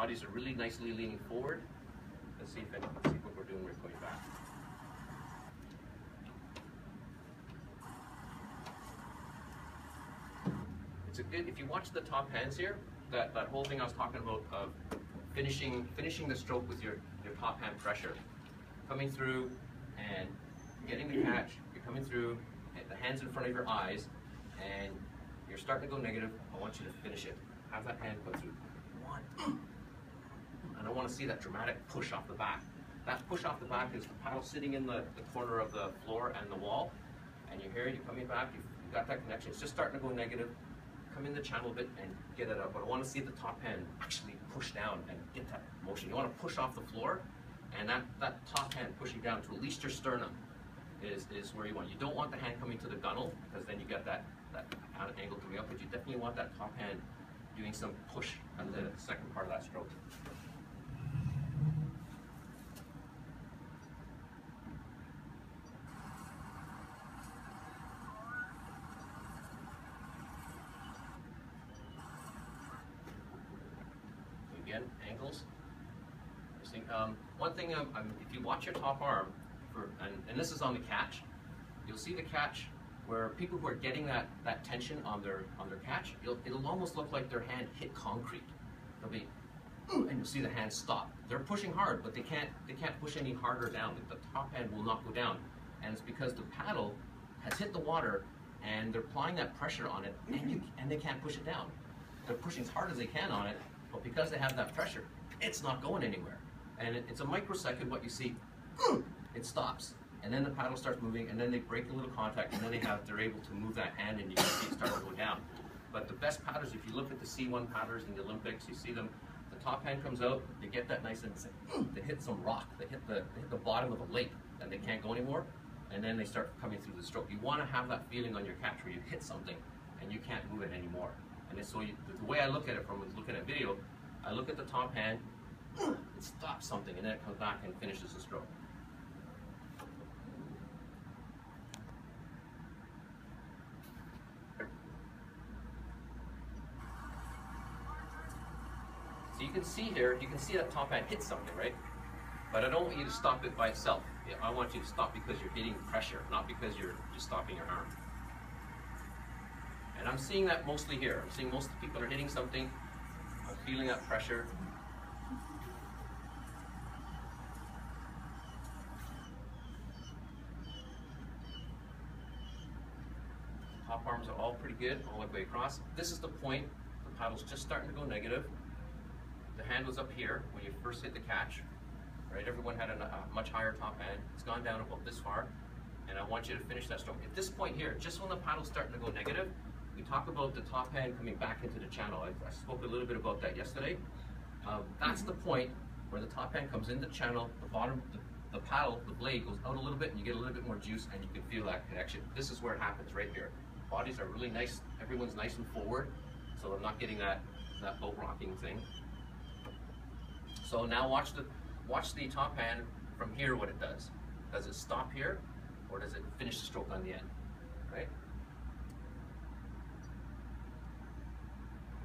Bodies are really nicely leaning forward. Let's see what we're doing when we're going back. It's a good, if you watch the top hands here, that whole thing I was talking about of finishing the stroke with your top hand pressure. Coming through and getting the catch, you're coming through, the hands in front of your eyes, and you're starting to go negative. I want you to finish it. Have that hand go through. One. And I want to see that dramatic push off the back. That push off the back is the paddle sitting in the corner of the floor and the wall, and you're here, you're coming back, you've got that connection. It's just starting to go negative. Come in the channel a bit and get it up. But I want to see the top hand actually push down and get that motion. You want to push off the floor, and that top hand pushing down to at least your sternum is where you want. You don't want the hand coming to the gunnel, because then you get that angle coming up, but you definitely want that top hand doing some push at the second part of that stroke. Again, ankles. One thing, if you watch your top arm, and this is on the catch, you'll see the catch where people who are getting that tension on their catch, it'll almost look like their hand hit concrete. They'll be, and you'll see the hand stop. They're pushing hard, but they can't push any harder down. The top hand will not go down, and it's because the paddle has hit the water, and they're applying that pressure on it, and they can't push it down. They're pushing as hard as they can on it, but because they have that pressure, it's not going anywhere. And it's a microsecond what you see, it stops. And then the paddle starts moving, and then they break a little contact, and then they're able to move that hand, and you can see it start to go down. But the best paddlers, if you look at the C1 paddlers in the Olympics, you see them, the top hand comes out, they get that nice and they hit some rock, they hit the bottom of the lake, and they can't go anymore, and then they start coming through the stroke. You want to have that feeling on your catch where you hit something, and you can't move it anymore. And so the way I look at it from looking at video, I look at the top hand, it stops something, and then it comes back and finishes the stroke. So you can see here, you can see that top hand hit something, right? But I don't want you to stop it by itself. I want you to stop because you're hitting pressure, not because you're just stopping your arm. And I'm seeing that mostly here. I'm seeing most of the people are hitting something. I'm feeling that pressure. Top arms are all pretty good all the way across. This is the point. The paddle's just starting to go negative. The hand was up here when you first hit the catch, right? Everyone had a much higher top hand. It's gone down about this far, and I want you to finish that stroke. At this point here, just when the paddle's starting to go negative, we talk about the top hand coming back into the channel. I spoke a little bit about that yesterday. That's the point where the top hand comes in the channel, the bottom, the paddle, the blade goes out a little bit, and you get a little bit more juice, and you can feel that connection. This is where it happens, right here. Bodies are really nice, everyone's nice and forward, so I'm not getting that boat rocking thing. So now watch the top hand from here, what it does. Does it stop here, or does it finish the stroke on the end, right?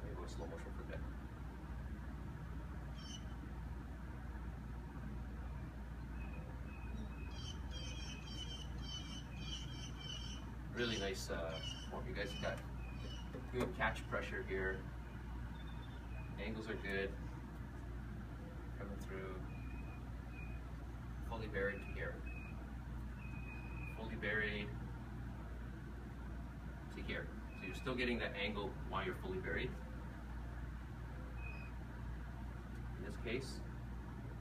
Let me go slow motion for a bit. Really nice form. You guys got good catch pressure here. Angles are good. Coming through. Fully buried to here. Fully buried to here. So you're still getting that angle while you're fully buried. In this case,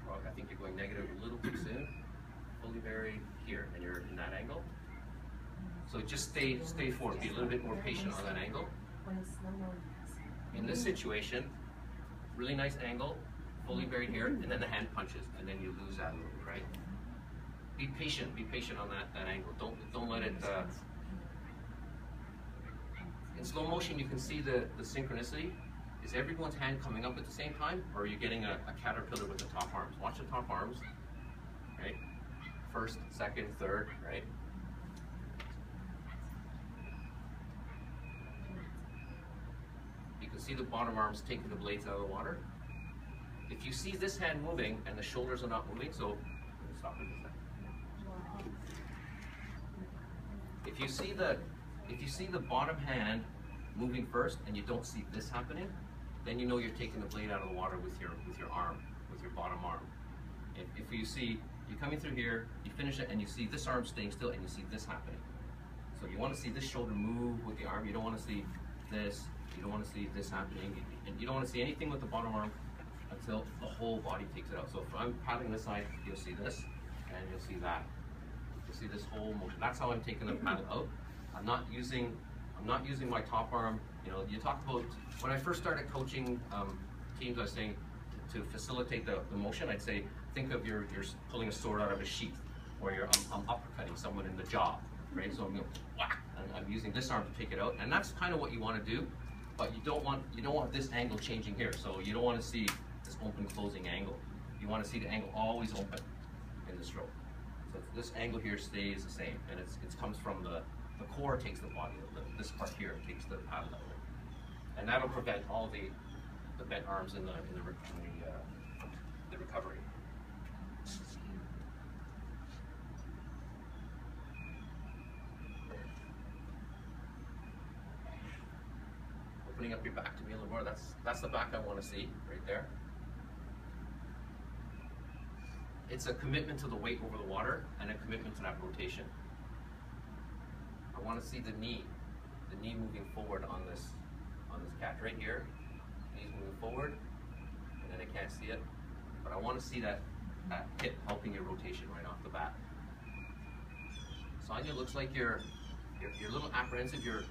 I think you're going negative a little too soon. Fully buried here, and you're in that angle. So just stay forward. Be a little bit more patient on that angle. In this situation, really nice angle, fully buried here, and then the hand punches, and then you lose that move, right? Be patient on that angle. Don't let it. In slow motion, you can see the synchronicity. Is everyone's hand coming up at the same time, or are you getting a caterpillar with the top arms? Watch the top arms, right? First, second, third, right? You can see the bottom arms taking the blades out of the water. if you see this hand moving and the shoulders are not moving, so let me stop it a second. If you see the bottom hand moving first and you don't see this happening, then you know you're taking the blade out of the water with your arm, with your bottom arm. If you see you're coming through here, you finish it and you see this arm staying still and you see this happening. So you want to see this shoulder move with the arm. You don't want to see this. You don't want to see this happening. And you don't want to see anything with the bottom arm until the whole body takes it out. So if I'm paddling this side, you'll see this and you'll see that. You'll see this whole motion. That's how I'm taking the paddle out. I'm not using my top arm. You know, you talked about when I first started coaching teams. I was saying to facilitate the motion. I'd say think of you're pulling a sword out of a sheath, or I'm uppercutting someone in the jaw, right? So I'm going whack, and I'm using this arm to take it out, and that's kind of what you want to do. But you don't want this angle changing here. So you don't want to see this open closing angle. You want to see the angle always open in the stroke. So this angle here stays the same, and it comes from the core takes the body, this part here takes the paddle out, and that'll prevent all the bent arms in the recovery. Opening up your back to me a little more. That's the back I want to see right there. It's a commitment to the weight over the water and a commitment to that rotation. I want to see the knee moving forward on this catch right here. Knee's moving forward, and then I can't see it, but I want to see that hip helping your rotation right off the bat. Sonia, looks like you're a little apprehensive. You're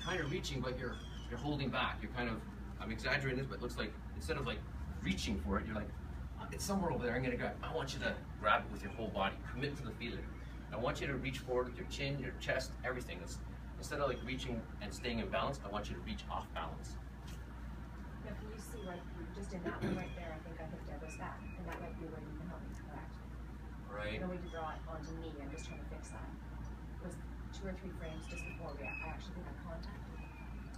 kind of reaching, but you're holding back. You're kind of, I'm exaggerating this, but it looks like instead of like reaching for it, you're like, it's somewhere over there. I'm gonna grab. I want you to grab it with your whole body. Commit to the feeling. I want you to reach forward with your chin, your chest, everything. Instead of like reaching and staying in balance, I want you to reach off balance. Now, can you see right, just in that one right there, I think I hit Deborah's back, and that might be where you can help me correct. Right. No need to draw it onto me, I'm just trying to fix that. It was 2 or 3 frames just before I actually think I contacted.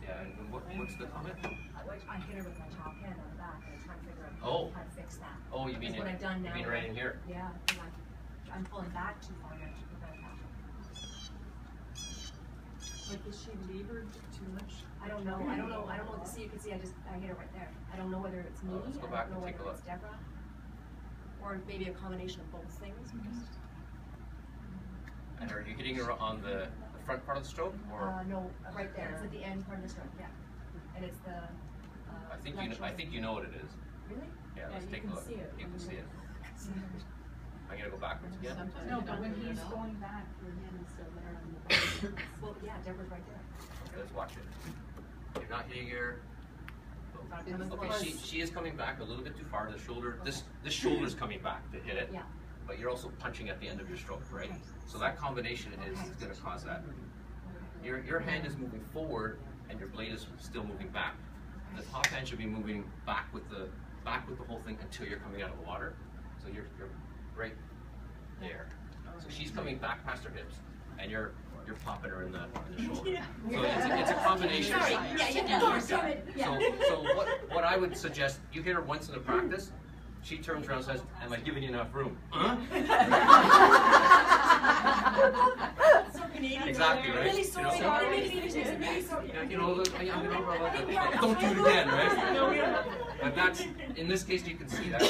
Yeah, and what's the comment? I hit her with my top hand on the back, and I'm trying to figure out how to fix that. Oh, you mean what I've done now? You mean right in here? Yeah, because I'm pulling back too far now to prevent that. Like, is she levered too much? I don't know what to see. You can see I hit her right there. I don't know whether it's me. Let's go back and take a look. It's Deborah, or maybe a combination of both things. And are you hitting her on the front part of the stroke, or? No, right there. It's at the end part of the stroke. Yeah, and it's the. I think you know what it is. Really? Yeah, let's take a look. You can see it. I'm gonna go backwards again. No, but when he's going back, your hand is still there on the back. Well, yeah, Deborah's right there. Okay, let's watch it. You're not hitting her. Okay, she is coming back a little bit too far. The shoulder, this shoulder's coming back to hit it. Yeah. But you're also punching at the end of your stroke, right? So that combination is going to cause that. Your hand is moving forward, and your blade is still moving back. The top hand should be moving back with the whole thing until you're coming out of the water. So you're right there. So she's coming back past her hips, and you're popping her in the shoulder. Yeah. So it's a combination. Sorry. Right? Yeah. So what I would suggest, you hit her once in a practice. She turns around and says, "Am I giving you enough room?" Huh? So Canadian. Exactly, right? Really sorry. Don't do it again, right? But that's, in this case, you can see that.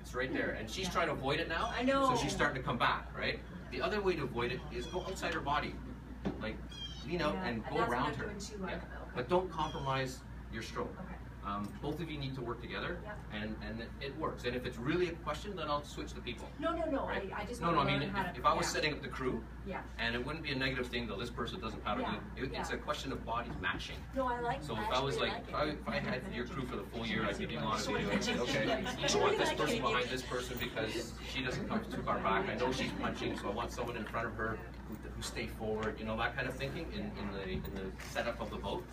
It's right there. And she's trying to avoid it now. I know. So she's starting to come back, right? The other way to avoid it is go outside her body. Like, lean out and go around her. Yeah. But don't compromise your stroke. Okay. Both of you need to work together, Yep. and it works. And if it's really a question, then I'll switch the people. No. Right? I just no. want I to mean, learn how to. if I was setting up the crew, Yeah. and it wouldn't be a negative thing though. This person doesn't paddle good. It's a question of bodies matching. No, I like. So if I was like, if I had your crew for the full year, I'd be doing a lot of video. I'd say, okay, I want this person behind this person because she doesn't come too far back. I know she's punching, so I want someone in front of her who stay forward. You know, that kind of thinking in the setup of the boat.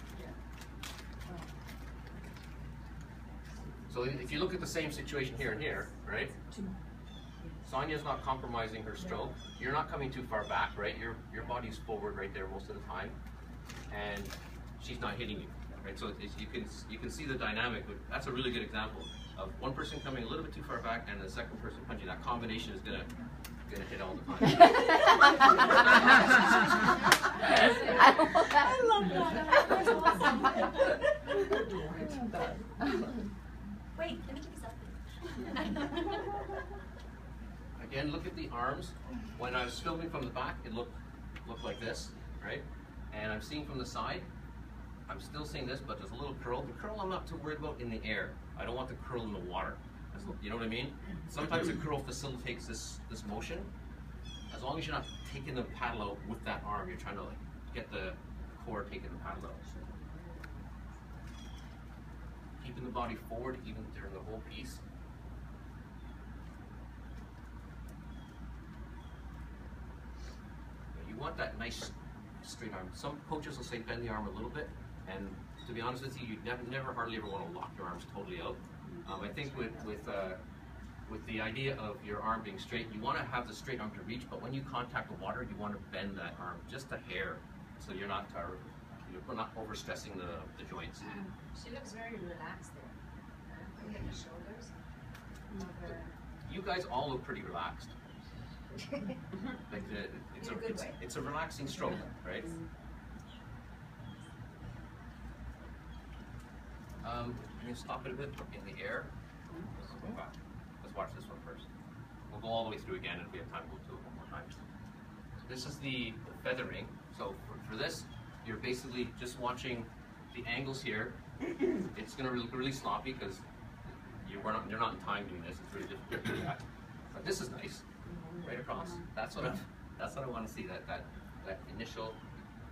So if you look at the same situation here and here, right? Sonia's not compromising her stroke. You're not coming too far back, right? Your body's forward right there most of the time, and she's not hitting you, right? So you can see the dynamic. That's a really good example of one person coming a little bit too far back and the second person punching. That combination is gonna hit all the time. I love that. Wait, let me give you something. Again, look at the arms. When I was filming from the back, it looked like this, right? And I'm seeing from the side, I'm still seeing this, but there's a little curl. The curl I'm not too worried about in the air. I don't want the curl in the water. You know what I mean? Sometimes the curl facilitates this motion. As long as you're not taking the paddle out with that arm, you're trying to like get the core taking the paddle out. Keeping the body forward even during the whole piece. You want that nice straight arm. Some coaches will say bend the arm a little bit, and to be honest with you, you never hardly ever want to lock your arms totally out. I think with the idea of your arm being straight, you want to have the straight arm to reach, but when you contact the water, you want to bend that arm just a hair, so you're not overstressing the joints. She looks very relaxed there. Look at the shoulders. You guys all look pretty relaxed. Like it's a relaxing stroke, right? I'm going to stop it a bit in the air. Let's watch this one first. We'll go all the way through again, and if we have time, we'll do it one more time. This is the feathering. So for this, you're basically just watching the angles here. It's going to look really sloppy because you're not in time doing this. It's really difficult to do that. But this is nice, right across. That's what I want to see. That initial.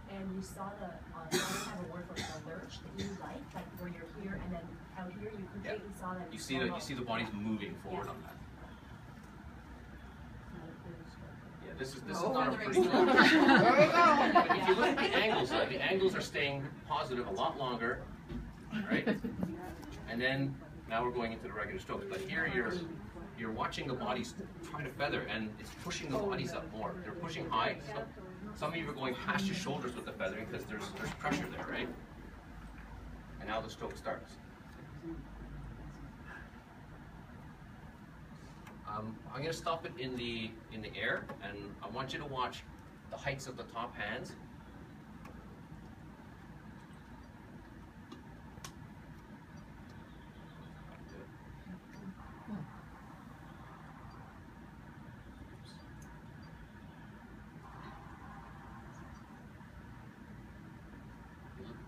And you saw I have a word for the lurch that you like where you're here and then out here, you completely saw that. You see the body's moving forward on that. Yeah, this is not a pretty good. But if you look at the angles, the angles are staying positive a lot longer, right? And then now we're going into the regular strokes. But here you're watching the bodies try to feather, and it's pushing the bodies up more. They're pushing high. So some of you are going past your shoulders with the feathering because there's pressure there, right? And now the stroke starts. I'm going to stop it in the air, and I want you to watch the heights of the top hands.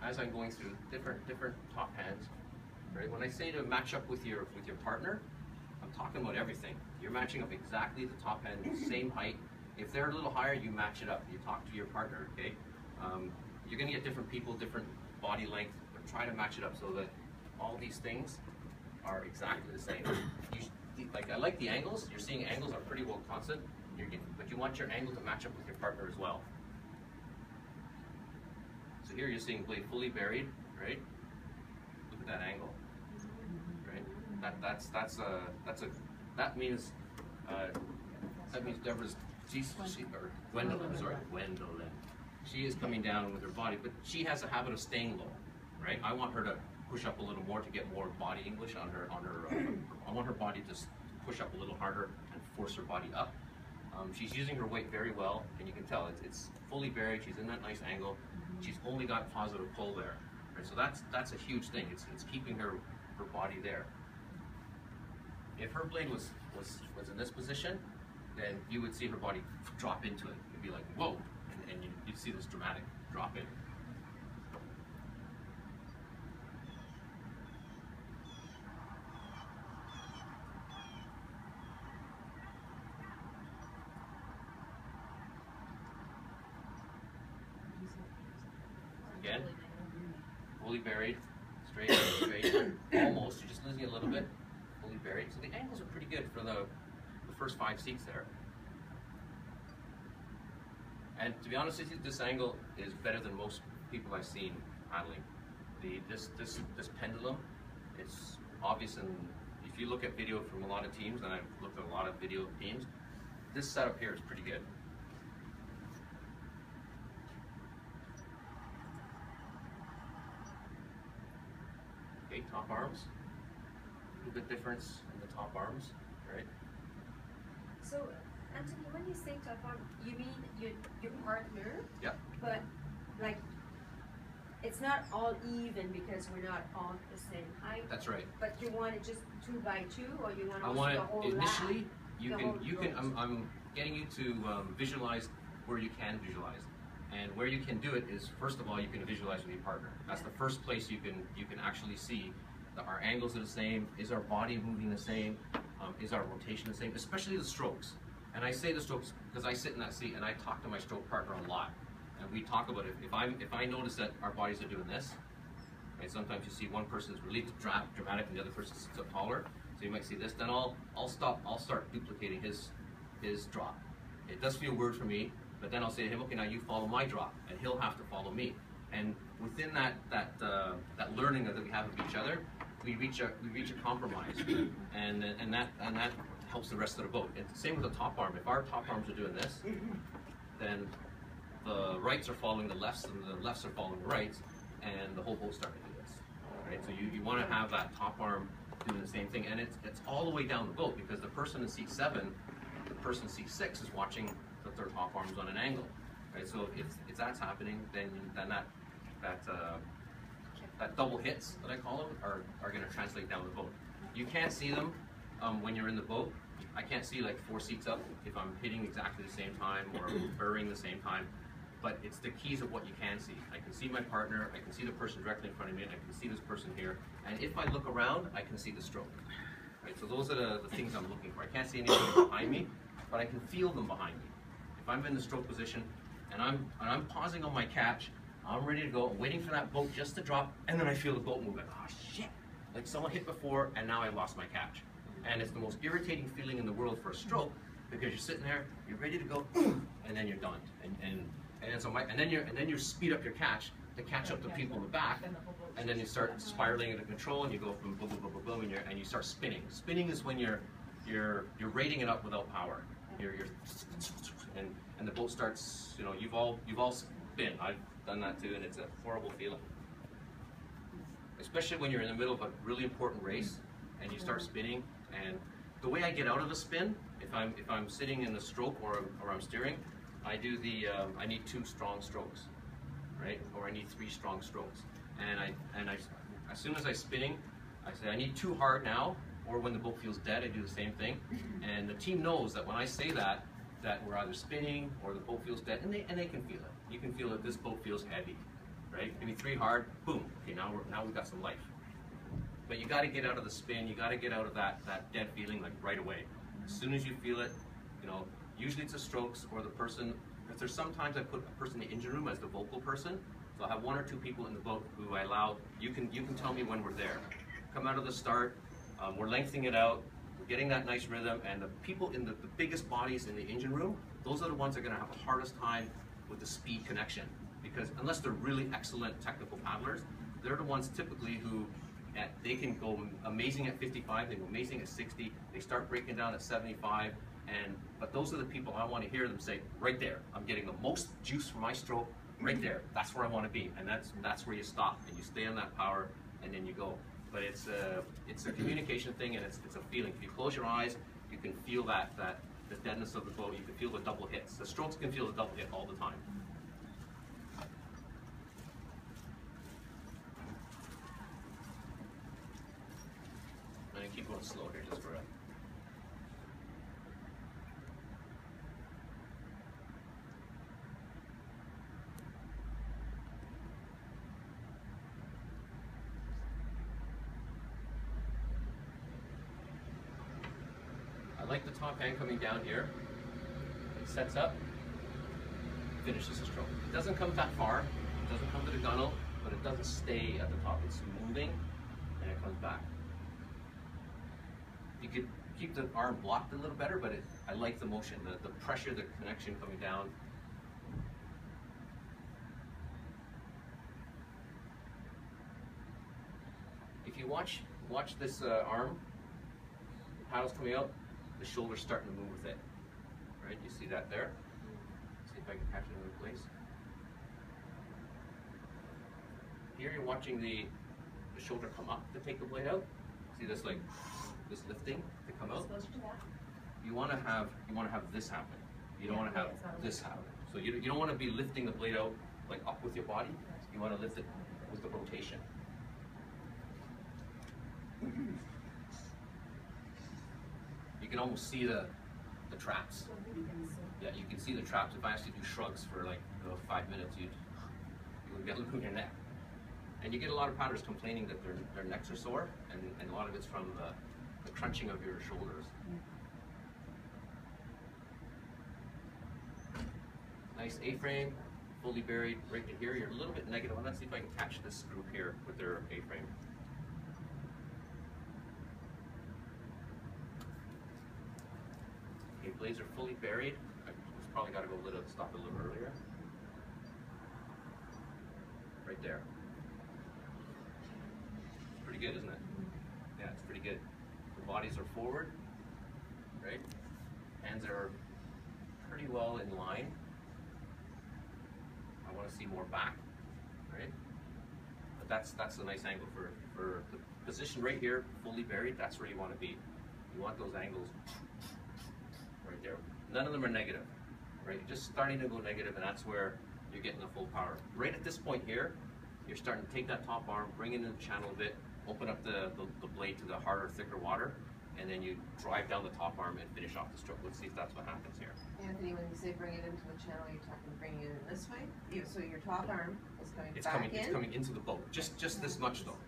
As I'm going through different top hands, right? When I say to match up with your partner, I'm talking about everything. You're matching up exactly the top hand, same height. If they're a little higher, you match it up. You talk to your partner, okay? You're going to get different people, different body length, but try to match it up so that all these things are exactly the same. I like the angles. You're seeing angles are pretty well constant, but you want your angle to match up with your partner as well. So here you're seeing blade fully buried, right? Look at that angle, right? That means Deborah's Gwendolyn. She is coming down with her body, but she has a habit of staying low, right? I want her to push up a little more to get more body English on her. I want her body to push up a little harder and force her body up. She's using her weight very well, and you can tell it's fully buried. She's in that nice angle. She's only got positive pull there, right? So that's a huge thing. It's keeping her body there. If her blade was in this position, then you would see her body drop into it. You'd be like, whoa, and you'd see this dramatic drop in. Again, fully buried, straight, almost. You're just losing it a little bit. Fully buried. So the angles are pretty good for the first 5 seats there. And to be honest with you, this angle is better than most people I've seen paddling. This pendulum, it's obvious, and if you look at video from a lot of teams, and I've looked at a lot of video of teams, this setup here is pretty good. fake top arms. A little bit difference in the top arms, right? So, Anthony, when you say top arm, you mean your partner? Yeah. But like, it's not all even because we're not all the same height. That's right. But you want it just 2 by 2, or you want I also want the it whole initially. lap? You can. I'm getting you to visualize where you can visualize, and where you can do it is, first of all, you can visualize with your partner. That's the first place you can actually see that our angles are the same. Is our body moving the same? Is our rotation the same? Especially the strokes. And I say the strokes because I sit in that seat and I talk to my stroke partner a lot, and we talk about it. If I notice that our bodies are doing this, right? Sometimes you see one person is really dramatic and the other person sits up taller. So you might see this. Then I'll start duplicating his drop. It does feel weird for me, but then I'll say to him, okay, now you follow my drop, and he'll have to follow me. And within that learning that we have of each other, we reach a compromise, and that helps the rest of the boat. It's the same with the top arm. If our top arms are doing this, then the rights are following the lefts, and the lefts are following the rights, and the whole boat's starting to do this. Right? So you want to have that top arm doing the same thing, and it's all the way down the boat, because the person in seat 7, the person in seat 6 is watching that their top arm's on an angle. Right? So if that's happening, then that double hits that I call them are going to translate down the boat. You can't see them when you're in the boat. I can't see like 4 seats up if I'm hitting exactly the same time or burring the same time. But it's the keys of what you can see. I can see my partner, I can see the person directly in front of me, and I can see this person here. And if I look around, I can see the stroke. Right? So those are the things I'm looking for. I can't see anything behind me, but I can feel them behind me. If I'm in the stroke position and I'm pausing on my catch, I'm ready to go, I'm waiting for that boat just to drop, and then I feel the boat move. Like, oh shit! Like someone hit before, and now I lost my catch. And it's the most irritating feeling in the world for a stroke, because you're sitting there, you're ready to go, and then you're done. And then you speed up your catch to catch up to people in the back, and then you start spiraling into control, and you go from boom, boom, boom, boom, boom, and you start spinning. Spinning is when you're rating it up without power. And the boat starts. You know, you've all spin. I've done that too, and it's a horrible feeling. Especially when you're in the middle of a really important race and you start spinning. And the way I get out of a spin, if I'm sitting in the stroke or I'm steering, I do I need 2 strong strokes, right? Or I need 3 strong strokes. And I as soon as I'm spinning, I say I need 2 hard now, or when the boat feels dead, I do the same thing. And the team knows that when I say that we're either spinning or the boat feels dead, and they can feel it. You can feel that this boat feels heavy, right? Give me 3 hard, boom. Okay, now we've got some life. But you got to get out of the spin. You got to get out of that dead feeling like right away. As soon as you feel it, you know. Usually it's the strokes or the person. If there's sometimes I put a person in the engine room as the vocal person. So I have 1 or 2 people in the boat who I allow. You can tell me when we're there. Come out of the start. We're lengthening it out. We're getting that nice rhythm. And the people in the biggest bodies in the engine room, those are the ones that are going to have the hardest time with the speed connection. Because unless they're really excellent technical paddlers, they're the ones typically who they can go amazing at 55. They go amazing at 60. They start breaking down at 75. But those are the people I want to hear them say, right there, I'm getting the most juice from my stroke, right there. That's where I want to be, and that's where you stop and you stay on that power, and then you go. But it's a communication thing, and it's a feeling. If you close your eyes, you can feel the deadness of the boat. You can feel the double hits. The strokes can feel the double hit all the time. I'm gonna keep going slow here just for a. I like the top hand coming down here. It sets up, finishes the stroke. It doesn't come that far, it doesn't come to the gunnel, but it doesn't stay at the top. It's moving, and it comes back. You could keep the arm blocked a little better, but I like the motion, the pressure, the connection coming down. If you watch this arm, the paddle's coming out, the shoulder's starting to move with it. Right? You see that there? See if I can catch it in another place. Here you're watching the the shoulder come up to take the blade out. See this like this lifting to come out. Supposed to do that? You want to have this happen. You don't want to have this happen. So you don't want to be lifting the blade out like up with your body. You want to lift it with the rotation. You can almost see the traps. Yeah, you can see the traps. If I asked you to do shrugs for like 5 minutes, you would get a look in your neck. And you get a lot of paddlers complaining that their necks are sore, and a lot of it's from the crunching of your shoulders. Nice A-frame, fully buried right to here. You're a little bit negative. Let's see if I can catch this group here with their A-frame. Okay, blades are fully buried. I just probably got to stop a little earlier. Right there. It's pretty good, isn't it? Yeah, it's pretty good. The bodies are forward, right? Hands are pretty well in line. I want to see more back, right? But that's a nice angle for the position right here, fully buried. That's where you want to be. You want those angles right there. None of them are negative, right? You're just starting to go negative, and that's where you're getting the full power. Right at this point here, you're starting to take that top arm, bring it in the channel a bit, open up the blade to the harder, thicker water, and then you drive down the top arm and finish off the stroke. Let's see if that's what happens here. Anthony, when you say bring it into the channel, you're talking bringing it in this way? So your top arm is coming back in? It's coming into the boat, just this much though,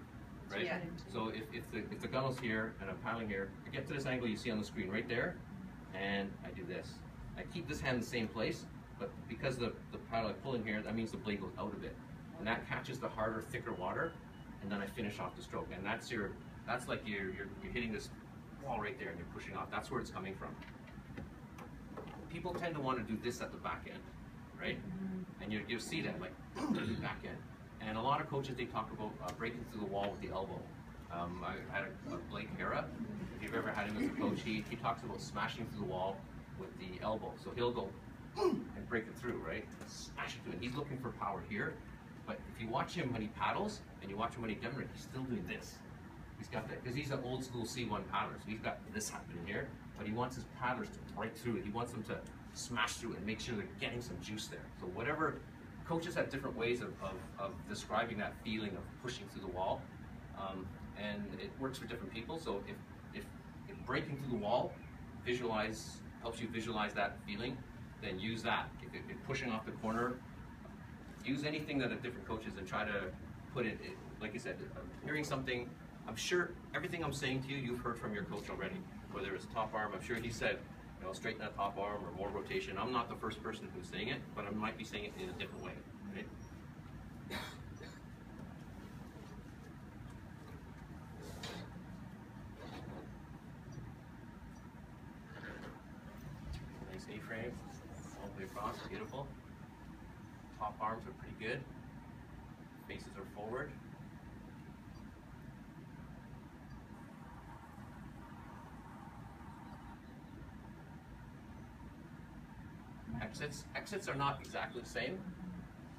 right? Yeah. So if the gunnel's here and I'm paddling here, I get to this angle you see on the screen right there, and I do this. I keep this hand in the same place, but because the paddle I pull in here, that means the blade goes out a bit. And that catches the harder, thicker water, and then I finish off the stroke. And that's like you're hitting this wall right there and you're pushing off. That's where it's coming from. People tend to want to do this at the back end, right? And you see that, like, the back end. And a lot of coaches, they talk about breaking through the wall with the elbow. I had a Blake Hera. If you've ever had him as a coach, he talks about smashing through the wall with the elbow. So he'll go and break it through, right? Smash it through. And he's looking for power here. But if you watch him when he paddles, and you watch him when he demonstrates, he's still doing this. He's got that, because he's an old school C1 paddler, so he's got this happening here, but he wants his paddlers to break through it. He wants them to smash through it and make sure they're getting some juice there. So whatever, coaches have different ways of describing that feeling of pushing through the wall, and it works for different people. So if breaking through the wall helps you visualize that feeling, then use that. If pushing off the corner, use anything that a different coaches and try to put it, like I said, hearing something. I'm sure everything I'm saying to you, you've heard from your coach already. Whether it's top arm, I'm sure he said, straighten that top arm or more rotation. I'm not the first person who's saying it, but I might be saying it in a different way, right? Nice A-frame, all the way across, beautiful. Top arms are pretty good. Faces are forward. Exits are not exactly the same.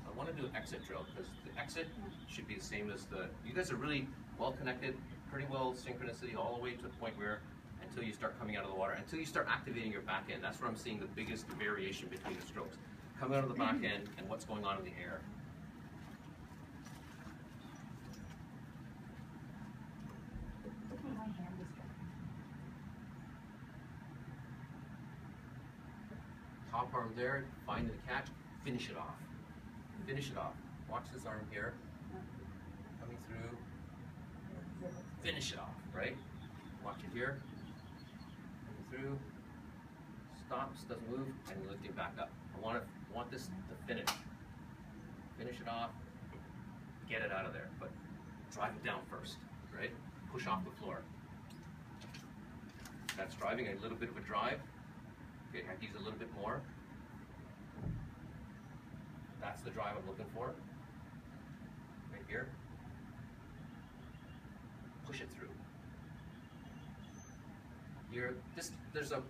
I want to do an exit drill because the exit should be the same as you guys are really well connected, pretty well synchronicity all the way to the point where until you start coming out of the water, until you start activating your back end. That's where I'm seeing the biggest variation between the strokes. Coming out of the back end and what's going on in the air. My hand is dry. Top arm there, find the catch, finish it off. Finish it off. Watch this arm here. Coming through. Finish it off, right? Watch it here. Coming through. Stops, doesn't move, and lifting back up. I want this to finish. Finish it off. Get it out of there, but drive it down first, right? Push off the floor. That's driving, a little bit of a drive. Okay, I use a little bit more. That's the drive I'm looking for. Right here. Push it through. There's a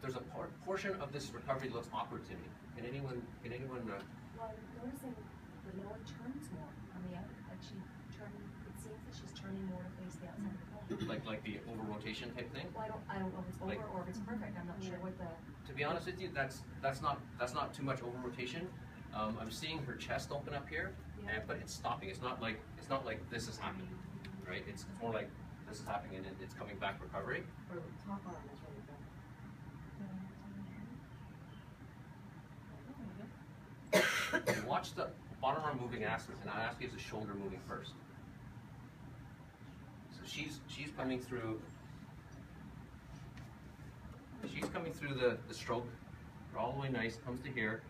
portion of this recovery that looks awkward to me. Can anyone? Well, I'm noticing the lower turns more on the other. Like she turned, it's seems that she's turning more to face the outside of the pool. Like the over rotation type thing. Well, I don't know if it's over Like- or if it's perfect. I'm not sure what the. To be honest with you, that's not too much over rotation. I'm seeing her chest open up here, but it's stopping. It's not like this is happening, right? It's more like this is happening and it's coming back recovery. Or the top arm is really good. You watch the bottom arm moving afterwards, and I ask you, is the shoulder moving first? So she's coming through. She's coming through the stroke, all the way nice, comes to here,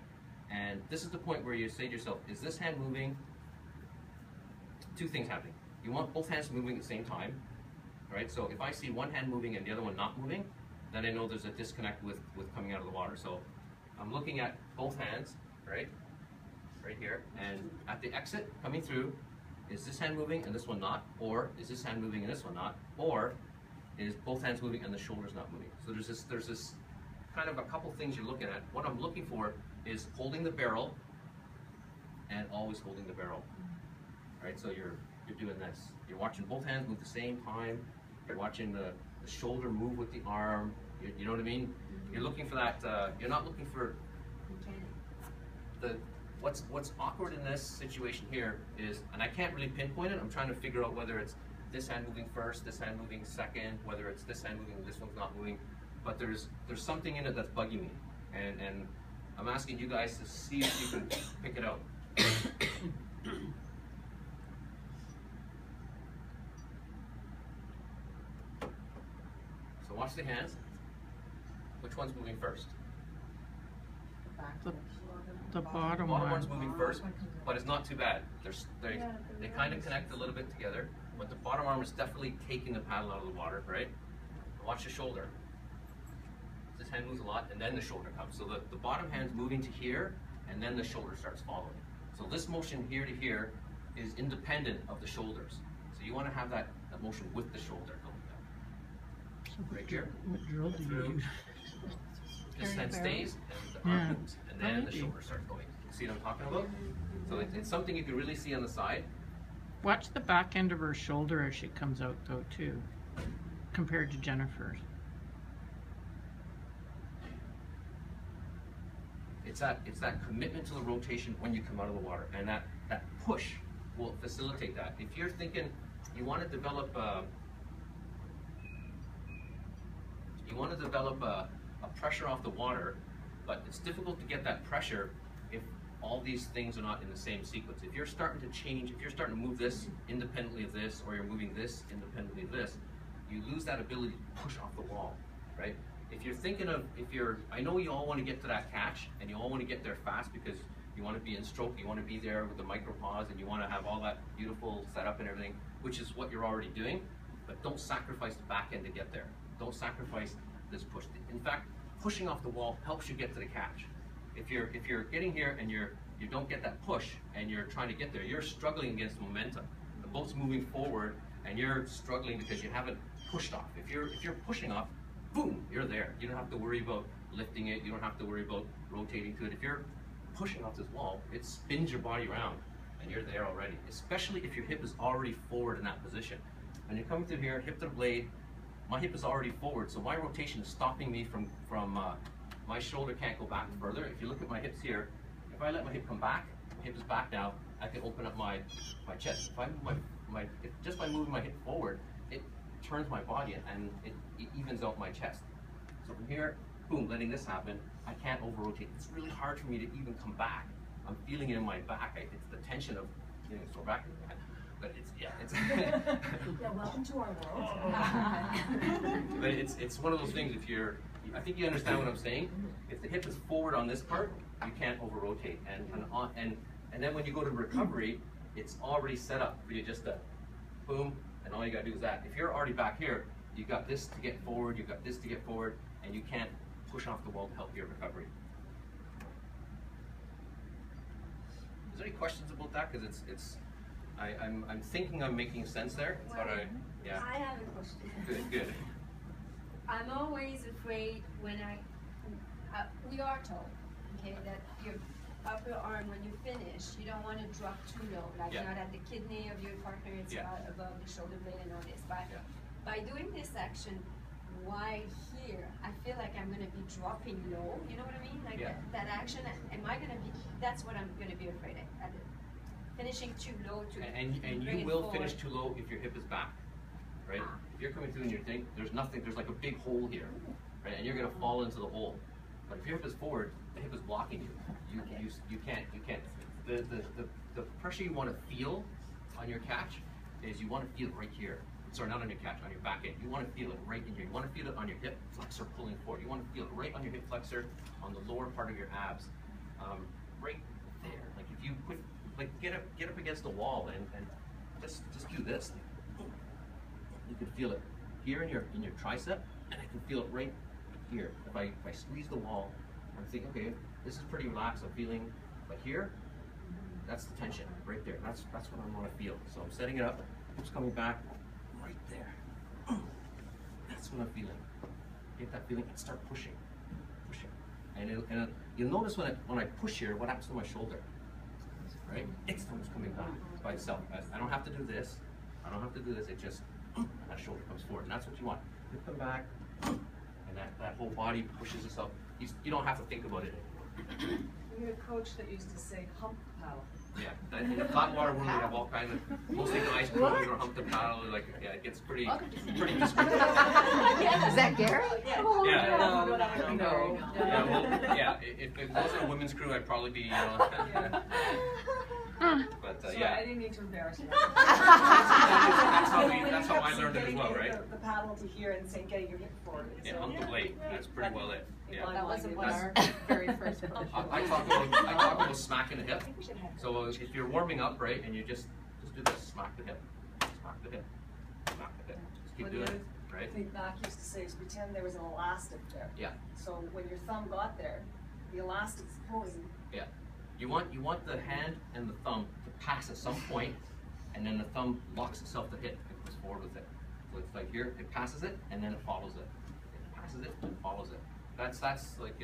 and this is the point where you say to yourself, is this hand moving? Two things happening. You want both hands moving at the same time, right? So if I see one hand moving and the other one not moving, then I know there's a disconnect with coming out of the water. So I'm looking at both hands, right here, and at the exit, coming through, is this hand moving and this one not? Or is this hand moving and this one not? Or is both hands moving and the shoulder's not moving? So there's this kind of a couple things you're looking at. What I'm looking for is holding the barrel and always holding the barrel. Right? So you're doing this. You're watching both hands move at the same time. You're watching the shoulder move with the arm. You know what I mean? You're looking for that. You're not looking for the. What's awkward in this situation here is, and I can't really pinpoint it. I'm trying to figure out whether it's this hand moving first, this hand moving second, whether it's this hand moving, this one's not moving. But there's something in it that's bugging me, and I'm asking you guys to see if you can pick it out. So watch the hands. Which one's moving first? The bottom Bottom one's one. moving first, but it's not too bad. They kind of connect a little bit together, but the bottom arm is definitely taking the paddle out of the water, right? Watch the shoulder. This hand moves a lot, and then the shoulder comes. So the bottom hand's moving to here, and then the shoulder starts following. So this motion here to here is independent of the shoulders. So you want to have that motion with the shoulder going down. Right here. What drill do you Through. use? This hand stays, and the arm moves, and then the shoulder starts going. See what I'm talking about? So it's something you can really see on the side. Watch the back end of her shoulder as she comes out though too, compared to Jennifer's. It's that commitment to the rotation when you come out of the water, and that push will facilitate that. If you're thinking you want to develop a pressure off the water, but it's difficult to get that pressure if all these things are not in the same sequence. If you're starting to change, if you're starting to move this independently of this, or you're moving this independently of this, you lose that ability to push off the wall, right? If you're thinking of, I know you all want to get to that catch, and you all want to get there fast because you want to be in stroke, you want to be there with the micro pause, and you want to have all that beautiful setup and everything, which is what you're already doing, but don't sacrifice the back end to get there. Don't sacrifice this push. In fact, pushing off the wall helps you get to the catch. If you're getting here and you don't get that push and you're trying to get there, you're struggling against momentum. The boat's moving forward and you're struggling because you haven't pushed off. If you're pushing off, boom, you're there. You don't have to worry about lifting it. You don't have to worry about rotating to it. If you're pushing off this wall, it spins your body around and you're there already, especially if your hip is already forward in that position. When you're coming through here, hip to the blade, my hip is already forward, so my rotation is stopping me from my shoulder can't go back further. If you look at my hips here, if I let my hip come back, my hip is back now, I can open up my chest. If I move just by moving my hip forward, it turns my body and it evens out my chest. So from here, boom, letting this happen, I can't over rotate. It's really hard for me to even come back. I'm feeling it in my back. It's the tension of getting sore back. But it's Yeah, welcome to our world. But it's one of those things. I think you understand what I'm saying. If the hip is forward on this part, you can't over rotate, and then when you go to recovery, it's already set up for you just to boom, and all you gotta do is that. If you're already back here, you got this to get forward, you got this to get forward, and you can't push off the wall to help your recovery. Is there any questions about that? Because I'm thinking I'm making sense there. Well, yeah. I have a question. Good. I'm always afraid when we are told, okay, that upper arm, when you finish, you don't want to drop too low, like Yeah. not at the kidney of your partner, it's Yeah. above the shoulder blade and all this. But Yeah. by doing this action, why here, I feel like I'm going to be dropping low, you know what I mean? Like Yeah. that action, am I going to be, that's what I'm going to be afraid of. Finishing too low to And bring you it will forward. finish too low if your hip is back, right? If you're coming through and you're thinking, there's nothing, there's like a big hole here, right? And you're gonna fall into the hole. But if your hip is forward, the hip is blocking you. You can't. The pressure you want to feel on your catch is you want to feel it right here. Sorry, not on your catch, on your back end. You want to feel it right in here. You want to feel it on your hip flexor pulling forward. You want to feel it right on your hip flexor, on the lower part of your abs, right there. Like if you put, like get up against the wall and just do this. You can feel it here in your tricep, and I can feel it right here. If I squeeze the wall, I'm thinking, okay, this is pretty relaxed. I'm feeling, but here, that's the tension right there. That's what I want to feel. So I'm setting it up. Hips coming back, right there. That's what I'm feeling. Get that feeling and start pushing. And you'll notice when I push here, what happens to my shoulder? Right? It starts coming back by itself. I don't have to do this. I don't have to do this. It just, that shoulder comes forward. And that's what you want. You come back, and that whole body pushes itself. You don't have to think about it anymore. We had a coach that used to say hump paddle. Yeah, in the flat water world, we have all kinds of, mostly guys cruise or hump the paddle. Like, yeah, it gets pretty descriptive. Is that Gary? Yeah. No. Yeah, well, yeah. If it wasn't a women's crew, I'd probably be, But Sorry, yeah. I didn't mean to embarrass you. That's how I learned it as well, right? The paddle to here and saying getting your hip forward. Yeah, hump the blade. That's pretty well it. Yeah. That wasn't what our very first coach. I talk about smacking the I hip. think we should have. So if you're warming up, right, and you just do this, smack the hip, smack the hip, smack the hip. Just keep doing it, right? I think Mac used to say is pretend there was an elastic there. Yeah. So when your thumb got there, the elastic's pulling. Yeah. You want the hand and the thumb to pass at some point, and then the thumb locks itself to hit and goes forward with it. So it's like here, it passes it, and then it follows it. It passes it and follows it. That's like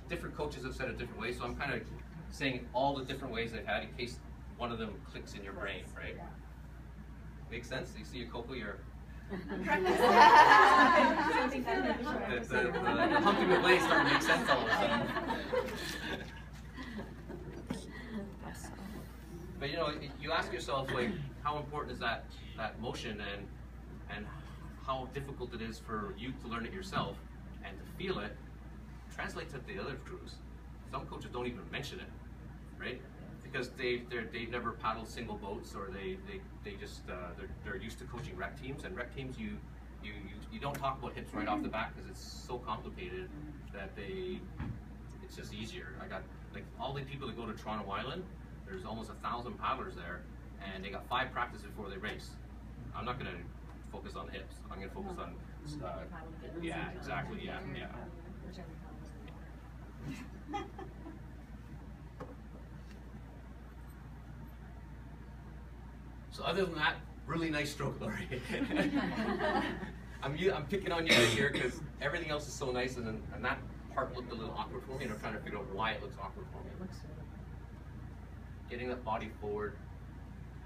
different coaches have said it different ways. So I'm kind of saying all the different ways they've had in case one of them clicks in your brain, right? Yeah. Makes sense? You see your Coco, you're The the humping the blade starting to make sense all of a sudden. But you know, you ask yourself, like, how important is that motion, and how difficult it is for you to learn it yourself and to feel it. Translate to the other crews. Some coaches don't even mention it, right? Because they've never paddled single boats, or they just they're used to coaching rec teams, and rec teams you don't talk about hips right off the bat because it's so complicated that it's just easier. I got like all the people that go to Toronto Island. There's almost 1,000 paddlers there, and they got 5 practices before they race. I'm not going to focus on hips. I'm going to focus on yeah, exactly. Yeah. So other than that, really nice stroke, Lori. I'm picking on you right here because everything else is so nice, and that part looked a little awkward for me, and I'm trying to figure out why it looks awkward for me. Getting that body forward.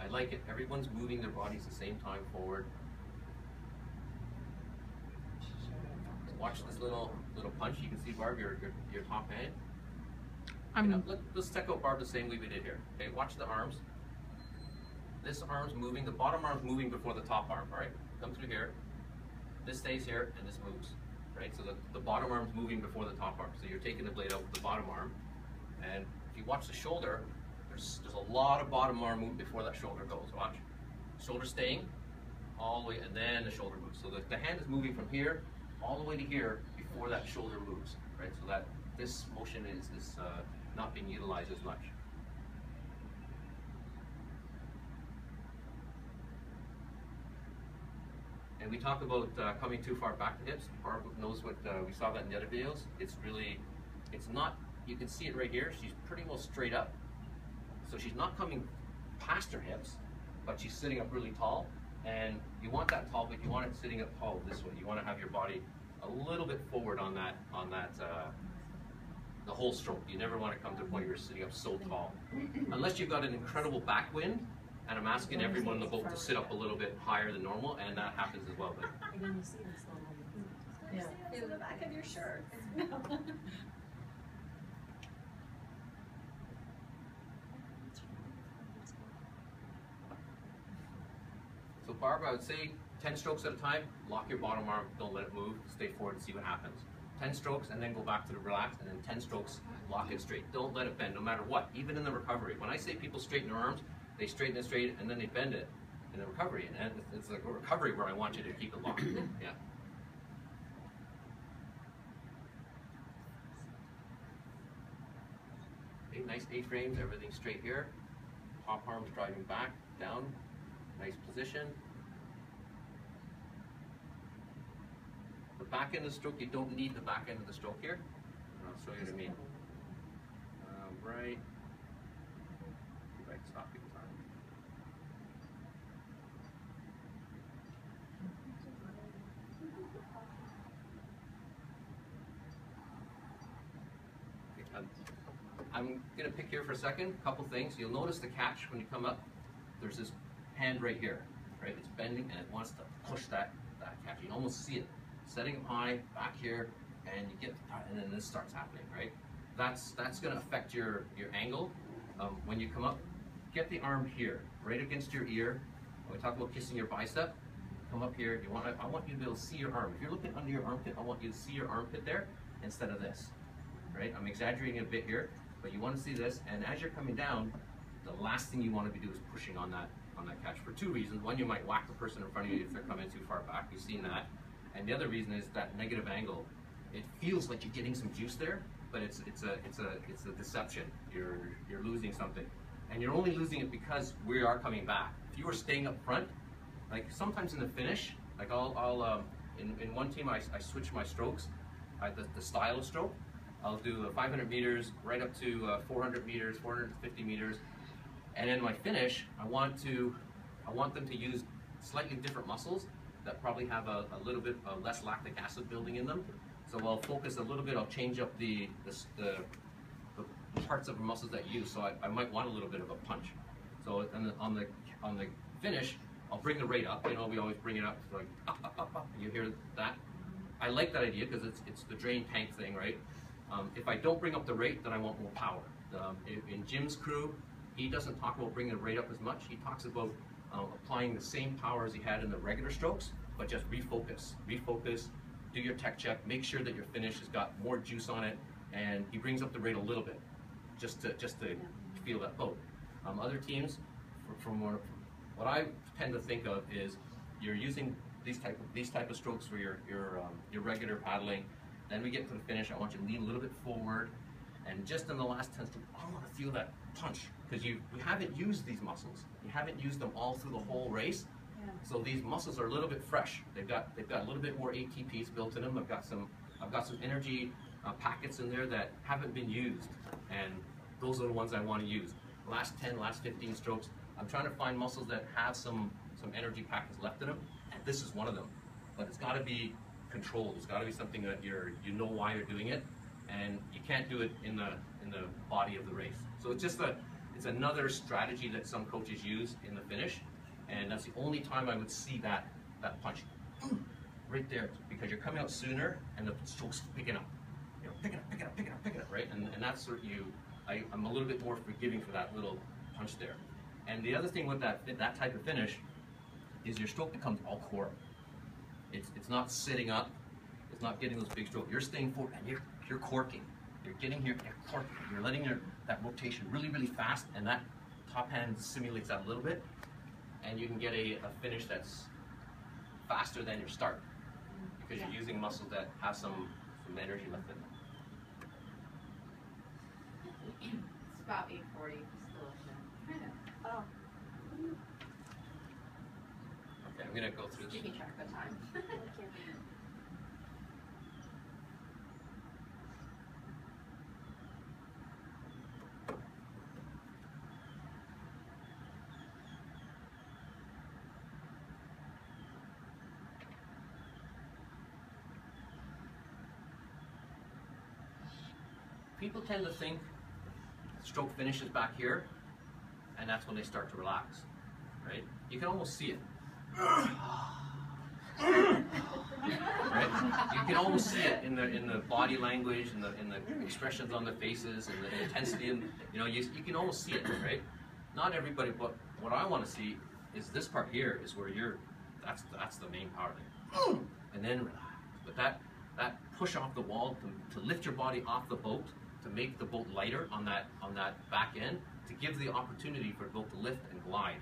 I like it. Everyone's moving their bodies at the same time forward. Watch this little punch. You can see, Barb, your top hand. Let's check out Barb the same way we did here. Okay, watch the arms. This arm's moving. The bottom arm's moving before the top arm. All right, come through here. This stays here, and this moves. Right, so the bottom arm's moving before the top arm. So you're taking the blade out with the bottom arm, and if you watch the shoulder, there's a lot of bottom arm movement before that shoulder goes. Watch, shoulder staying all the way, and then the shoulder moves. So the hand is moving from here all the way to here before that shoulder moves. Right, so that this motion is not being utilized as much. And we talk about coming too far back to hips. Barb knows what we saw that in the other videos. It's not, you can see it right here. She's pretty well straight up. So she's not coming past her hips, but she's sitting up really tall. And you want that tall, but you want it sitting up tall this way. You want to have your body a little bit forward on that the whole stroke. You never want to come to the point where you're sitting up so tall. Unless you've got an incredible backwind, and I'm asking everyone in the boat to sit up a little bit higher than normal, and that happens as well. But Again, you see this little. Yeah. Feel the back of your shirt. so Barb, I would say 10 strokes at a time, lock your bottom arm, don't let it move, stay forward and see what happens. 10 strokes and then go back to the relax, and then 10 strokes, lock it straight. Don't let it bend, no matter what, even in the recovery. When I say people straighten their arms, they straighten it straight and then they bend it in the recovery. And it's like a recovery where I want you to keep it locked. Yeah. Okay, nice A-frames, everything straight here. Top arms driving back, down, nice position. The back end of the stroke, you don't need the back end of the stroke here. And I'll show you what I mean. Right. See if I can stop people's arm. Okay, I'm going to pick here for a second, a couple things. You'll notice the catch when you come up. There's this hand right here, right? It's bending and it wants to push that catch. You can almost see it. Setting up high, back here, and you get, and then this starts happening, right? That's going to affect your angle. When you come up, get the arm here, right against your ear. When we talk about kissing your bicep, come up here. I want you to be able to see your arm. If you're looking under your armpit, I want you to see your armpit there instead of this, right? I'm exaggerating a bit here, but you want to see this. And as you're coming down, the last thing you want to be doing is pushing on that catch for two reasons. One, you might whack the person in front of you if they're coming too far back. We've seen that. And the other reason is that negative angle. It feels like you're getting some juice there, but it's a deception. You're losing something, and you're only losing it because we are coming back. If you were staying up front, like sometimes in the finish, like in one team I switch my strokes, the style of stroke. I'll do 500 meters right up to 400 meters, 450 meters, and in my finish, I want them to use slightly different muscles that probably have a little bit less lactic acid building in them. So I'll focus a little bit, I'll change up the parts of the muscles that you use. So I might want a little bit of a punch. So on the finish, I'll bring the rate up. You know, we always bring it up, like up, up, up, up. You hear that? I like that idea because it's the drain tank thing, right? If I don't bring up the rate, then I want more power. In Jim's crew, he doesn't talk about bringing the rate up as much. He talks about applying the same power as he had in the regular strokes, but just refocus, do your tech check, make sure that your finish has got more juice on it, and he brings up the rate a little bit, just to feel that boat. Other teams, from what I tend to think of is you're using these type of strokes for your regular paddling. Then we get to the finish. I want you to lean a little bit forward, and just in the last 10 strokes, I want to feel that punch because you haven't used these muscles. You haven't used them all through the whole race. Yeah. So these muscles are a little bit fresh. They've got a little bit more ATPs built in them. I've got some energy packets in there that haven't been used, and those are the ones I want to use. Last 10, last 15 strokes, I'm trying to find muscles that have some energy packets left in them, and this is one of them. But it's got to be controlled. It's got to be something that you know why you're doing it, and you can't do it in the body of the race. So it's another strategy that some coaches use in the finish, and that's the only time I would see that punch right there, because you're coming out sooner and the stroke's picking up. You know, picking up, right? And that's what I'm a little bit more forgiving for that little punch there. And the other thing with that type of finish is your stroke becomes all core. It's not sitting up, it's not getting those big strokes. You're staying forward and you're corking. You're getting here, you're corking. You're letting that rotation really, really fast, and that top hand simulates that a little bit, and you can get a finish that's faster than your start because you're using muscles that have some energy left in them. It's about 8:40. Still Oh. Okay, I'm gonna go through this. keeping track of the time. Thank you. people tend to think stroke finishes back here, and that's when they start to relax, right? You can almost see it. Right? You can almost see it in the body language, in the expressions on their faces, and the intensity, and you can almost see it, right? Not everybody, but what I want to see is this part here is where that's the main power thing. And then relax. But that push off the wall to lift your body off the boat, to make the boat lighter on that back end, to give the opportunity for the boat to lift and glide,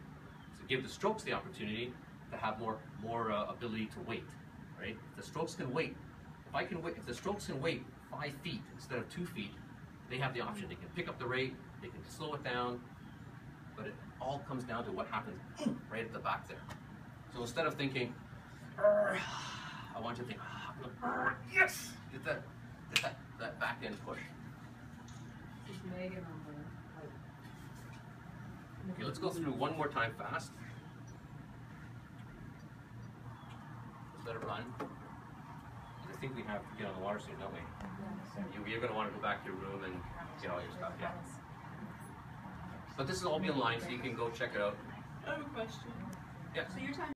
to give the strokes the opportunity to have more ability to wait, right? If the strokes can wait, if the strokes can wait 5 feet instead of 2 feet, they have the option. They can pick up the rate, they can slow it down, but it all comes down to what happens right at the back there. So instead of thinking, I want you to think, yes, get that back end push. Just Megan on the, Okay, let's go through one more time fast. Let's let it run. I think we have to get on the water soon, don't we? You're going to want to go back to your room and get all your stuff, yeah. But this will all be online, so you can go check it out. I have a question. Yeah. So you're talking